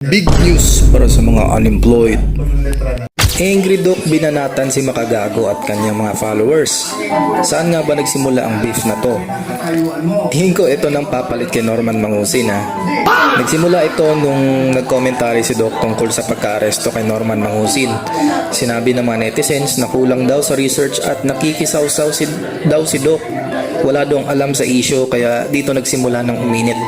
Big news para sa mga unemployed. Angry Doc binanatan si Makagago at kanyang mga followers. Saan nga ba nagsimula ang beef na to? Tingin ko ito nang papalit kay Norman Mangusin ha. Nagsimula ito nung nagkomentary si Doc tungkol sa pagka-aresto kay Norman Mangusin. Sinabi ng mga netizens na kulang daw sa research at nakikisawsaw daw si Doc. Wala daw alam sa issue kaya dito nagsimula ng uminit.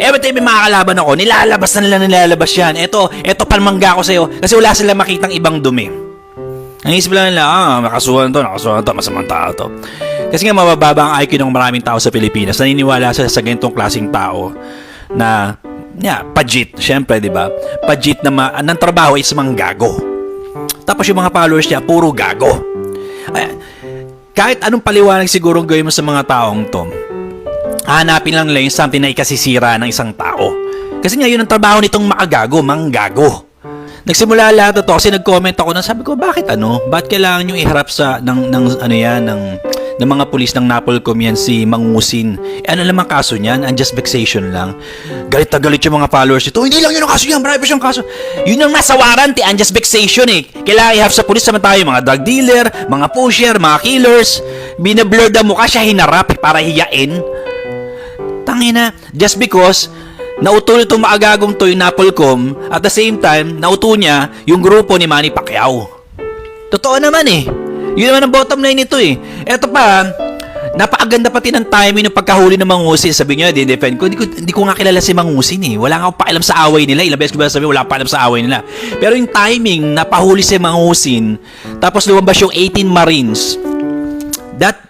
Every time may makakalaban ako, nilalabas yan. Ito palmangga ko sa'yo kasi wala silang makitang ibang dumi. Ang isip lang nila, nakasuhan to, masamang tao to. Kasi nga mabababa ang IQ ng maraming tao sa Pilipinas. Naniniwala sila sa ganitong klaseng tao na, pajit, syempre, di ba? Pajit na ng trabaho is manggago. Tapos yung mga followers niya, puro gago. Kahit anong paliwanag siguro gawin mo sa mga taong to, hanapin lang nila yung something na ikasisira ng isang tao. Kasi nga yun ang trabaho nitong makagago, manggago. Nagsimula lahat ito kasi nag-comment ako na sabi ko, bakit Ba't kailangan nyo iharap sa ng mga pulis ng Napolcom yan si Mangusin? Ano naman kaso niyan? Unjust vexation lang. Galit na galit yung mga followers ito. Hindi lang yun ang kaso yan, marami pa siyang kaso. Yun ang nasa warrant, unjust vexation eh. Kailangan iharap sa pulis naman tayo, mga drug dealer, mga pusher, mga killers. Binablur na mukha siya hinarap para hiyain. Tangina, just because nauto nitong maagagong to yung Napolcom, at the same time, nauto niya yung grupo ni Manny Pacquiao. Totoo naman eh. Yun naman ang bottom line nito eh. Eto pa, napakaganda pati ng timing ng pagkahuli ng Mangusin. Sabi niyo, di-defend ko. Hindi ko nga kilala si Mangusin eh. Wala nga akong pakialam sa away nila. Ilang beses ko ba sabi, wala akong pakialam sa away nila. Pero yung timing, napahuli si Mangusin, tapos lumabas yung 18 Marines.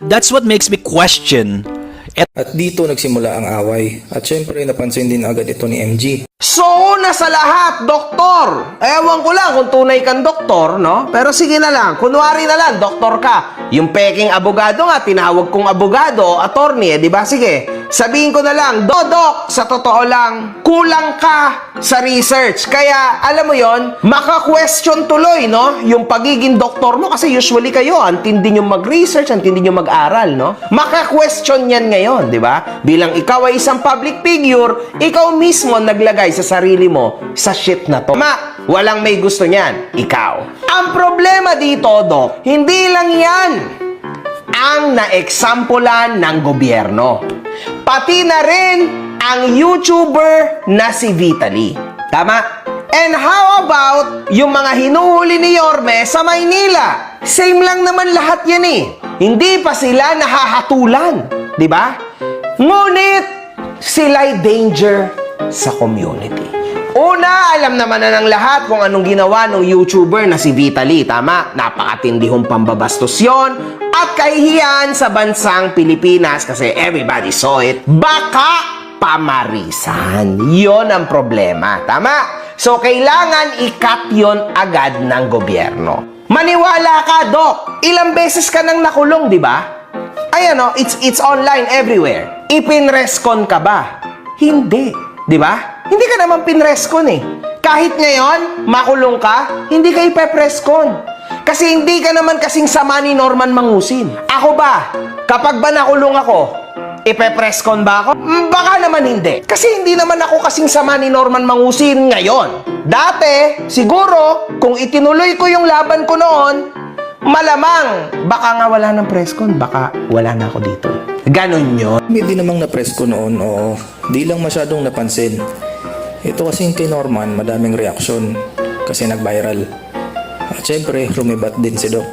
That's what makes me question. At dito nagsimula ang away. At syempre napansin din agad ito ni MG. So, una sa lahat, doktor. Ewan ko lang kung tunay kang doktor, no? Pero sige na lang, kunwari na lang, doktor ka. Yung peking abogado nga, tinawag kong abogado, attorney, di ba? Sige, sabihin ko na lang, Dok, sa totoo lang, kulang ka sa research. Kaya, alam mo yon, maka-question tuloy, no? Yung pagiging doktor mo, kasi usually kayo, antindi nyo mag-research, antindi nyo mag-aral, no? Maka-question yan ngayon, di ba? Bilang ikaw ay isang public figure, ikaw mismo naglagay sa sarili mo sa shit na to. Walang may gusto niyan, ikaw. Ang problema dito, Dok, hindi lang yan ang na-exampulan ng gobyerno. Pati na rin ang YouTuber na si Vitaly. Tama? And how about yung mga hinuhuli ni Yorme sa Maynila? Same lang naman lahat yan eh. Hindi pa sila nahahatulan. Di ba? Ngunit, sila'y danger sa community. Una, alam naman na ng lahat kung anong ginawa ng YouTuber na si Vitaly. Tama? Napakatindihong pambabastos yun at kahihiyan sa bansang Pilipinas kasi everybody saw it. Baka pamarisan. Yon ang problema. Tama? So, kailangan i-cut yun agad ng gobyerno. Maniwala ka, Dok. Ilang beses ka nang nakulong, di ba? Ayan o, it's online everywhere. Ipinreskon ka ba? Hindi. Di ba? Hindi ka naman pinreskon eh. Kahit ngayon, makulong ka, hindi ka ipepreskon. Kasi hindi ka naman kasing sama ni Norman Mangusin. Ako ba? Kapag ba nakulong ako, ipepreskon ba ako? Baka naman hindi. Kasi hindi naman ako kasing sama ni Norman Mangusin ngayon. Dati, siguro, kung itinuloy ko yung laban ko noon, malamang, baka nga wala ng preskon, baka wala na ako dito. Ganon yun. May di namang na-press ko noon, oo. Di lang masyadong napansin. Ito kasing kay Norman, madaming reaksyon kasi nag-viral. At syempre, lumibat din si Doc.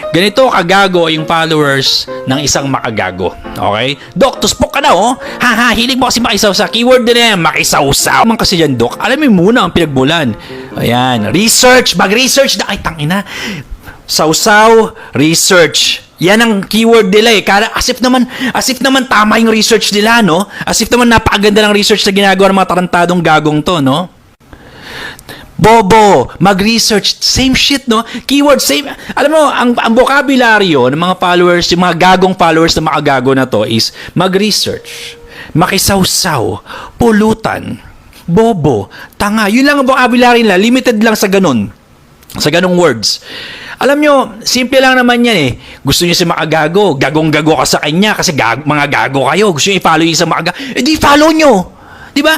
Ganito kagago yung followers ng isang makagago. Okay? Dok, tuspok ka na oh. Hilig mo kasi makisawsaw. Keyword din yan, makisawsaw. Man kasi yan, Dok. Alam mo muna ang pinagmulan. Ayan, research. Mag-research na. Ay, tangina. Sausaw, research. Yan ang keyword nila eh. As if naman tama yung research nila, no? As if naman napakaganda ng research na ginagawa ng mga tarantadong gagong to, no? Bobo, mag-research, same shit, no? Keyword, same. Alam mo, ang vocabulary ng mga followers, yung mga gagong followers na makagago na to is mag-research, makisawsaw, pulutan, bobo, tanga. Yun lang ang vocabulary nila, limited lang sa ganun. Sa ganung words. Alam nyo, simple lang naman yan eh. Gusto nyo si makagago, gagong-gago ka sa kanya kasi mga gago kayo. Gusto nyo i-follow yung isang makagago. Eh di follow nyo. Diba?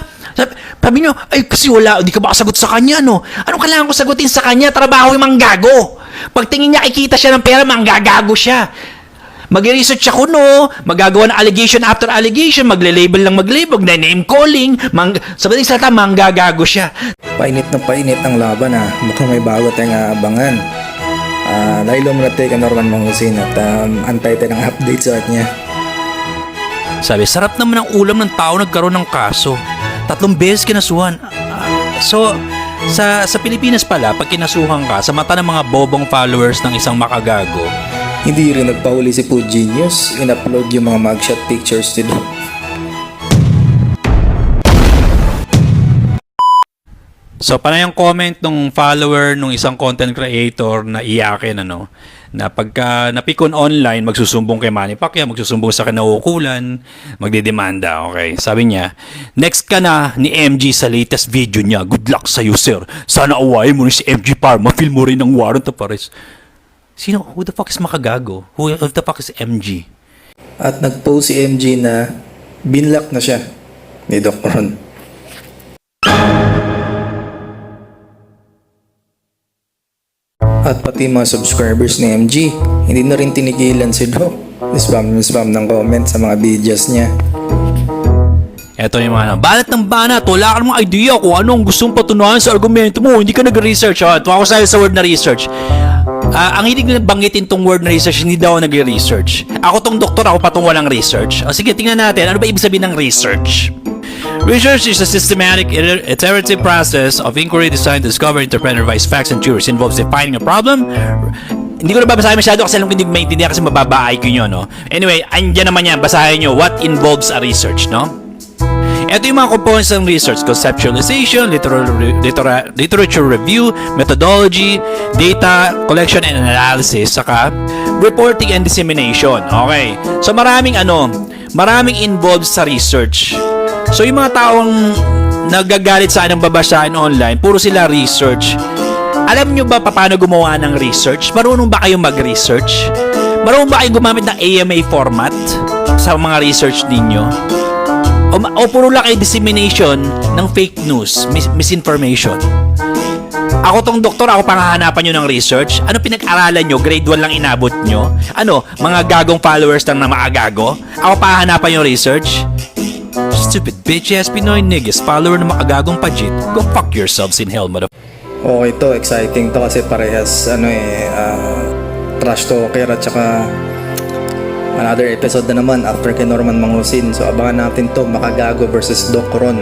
Sabi niyo, ay kasi wala, di ka makasagot sa kanya, no? Anong kailangan ko sagutin sa kanya? Trabaho yung manggago. Pagtingin niya, kikita siya ng pera, manggagago siya. Mag-research ako, no? Magagawa ng allegation after allegation, magle-label lang maglabel, name calling, sa madaling salita, manggagago siya. Painit ang laban mukhang may bago tayong aabangan. Lailo muna tayo kay Norman Mangusin at antay tayo ng update sa kanya. Sabi, sarap naman ang ulam ng tao nagkaroon ng kaso. 3 beses kinasuhan. So, sa Pilipinas pala, pag kinasuhan ka, sa mata ng mga bobong followers ng isang makagago, Hindi rin nagpahuli si Food Genius, in-upload yung mga mugshot pictures nila. so, panay ang comment ng follower ng isang content creator na iyakin, na pagka napikon online, magsusumbong kay Manny Pacquiao, magsusumbong sa kinauukulan, magdidemanda, okay? Sabi niya, next ka na ni MG sa latest video niya. Good luck sa'yo, sir. Sana awayin mo rin si MG para ma-feel mo rin ng warrant of arrest. Sino? Who the fuck is makagago? Who the fuck is MG? At nag-post si MG na binlock na siya ni Doc Ron. At pati mga subscribers ni MG, hindi na rin tinigilan si Doc. Spam ng comment sa mga videos niya. Eto yung mga banat ng banat, wala ka namang idea kung anong gustong patunayan sa argumento mo, hindi ka nag-research. Tuwa ko sa'yo sa word na research. Ang hindi ko banggitin tong word na research, hindi daw ako nag-research. Ako tong doktor, ako pa tong walang research. Sige, tingnan natin, ano ba ibig sabihin ng research? Research is a systematic, iterative process of inquiry designed to discover, interpret, and revise facts and theories. Involves defining a problem. Hindi ko na babasahin masyado kasi alam ko hindi ko maintindihan kasi mababa IQ nyo, no? Anyway, andyan naman yan, basahin nyo. What involves a research, no? Ito yung mga components ng research: conceptualization, literature review, methodology, data collection and analysis, saka reporting and dissemination. Okay. So maraming involved sa research. So yung mga taong nagagalit sa anong babasahin online, puro sila research. Alam nyo ba paano gumawa ng research? Marunong ba kayong mag-research? Marunong ba kayong gumamit ng AMA format sa mga research ninyo? O puro lang kayo dissemination ng fake news, misinformation? Ako tong doktor, ako pangahanapan nyo ng research. Ano pinag-aralan nyo? Grade 1 lang inabot nyo? Mga gagong followers lang na maagago? Ako pahanapan yung research? Stupid bitch-ass Pinoy niggas, follower ng makagagong pajit. Go fuck yourselves in hell, mother... Okay to, exciting to kasi parehas trash talker at saka another episode na naman after kay Norman Mangusin. So abangan natin to, Makagago versus Doc Ron.